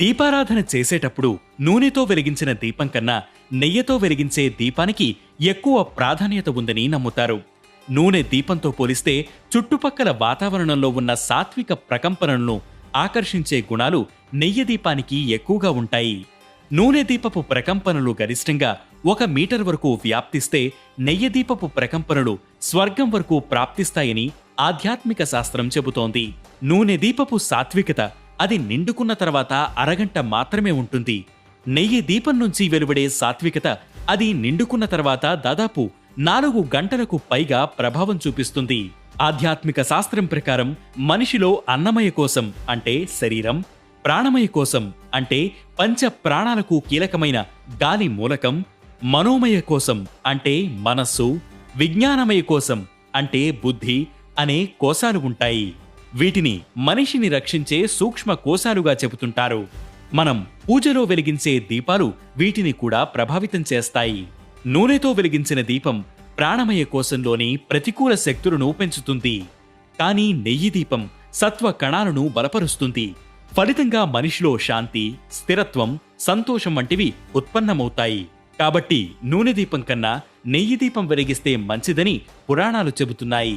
దీపారాధన చేసేటప్పుడు నూనెతో వెలిగించిన దీపం కన్నా నెయ్యితో వెలిగించే దీపానికి ఎక్కువ ప్రాధాన్యత ఉందని నమ్ముతారు. నూనె దీపంతో పోలిస్తే చుట్టుపక్కల వాతావరణంలో ఉన్న సాత్విక ప్రకంపనలను ఆకర్షించే గుణాలు నెయ్యి దీపానికి ఎక్కువగా ఉంటాయి. నూనె దీపపు ప్రకంపనలు గరిష్టంగా 1 మీటర్ వరకు వ్యాప్తిస్తే నెయ్యి దీపపు ప్రకంపనలు స్వర్గం వరకు ప్రాప్తిస్తాయని ఆధ్యాత్మిక శాస్త్రం చెబుతోంది. నూనె దీపపు సాత్వికత అది నిండుకున్న తర్వాత అరగంట మాత్రమే ఉంటుంది. నెయ్యి దీపం నుంచి వెలువడే సాత్వికత అది నిండుకున్న తర్వాత దాదాపు 4 గంటలకు పైగా ప్రభావం చూపిస్తుంది. ఆధ్యాత్మిక శాస్త్రం ప్రకారం మనిషిలో అన్నమయ కోసం అంటే శరీరం, ప్రాణమయ కోసం అంటే పంచ ప్రాణాలకు కీలకమైన గాలి మూలకం, మనోమయ కోసం అంటే మనస్సు, విజ్ఞానమయ కోసం అంటే బుద్ధి అనే కోశాలు ఉంటాయి. వీటిని మనిషిని రక్షించే సూక్ష్మ కోశాలుగా చెబుతుంటారు. మనం పూజలో వెలిగించే దీపాలు వీటిని కూడా ప్రభావితం చేస్తాయి. నూనెతో వెలిగించిన దీపం ప్రాణమయ కోశంలోని ప్రతికూల శక్తులను పెంచుతుంది. కానీ నెయ్యి దీపం సత్వ కణాలను బలపరుస్తుంది. ఫలితంగా మనిషిలో శాంతి, స్థిరత్వం, సంతోషం వంటివి ఉత్పన్నమవుతాయి. కాబట్టి నూనె దీపం కన్నా నెయ్యి దీపం వెలిగిస్తే మంచిదని పురాణాలు చెబుతున్నాయి.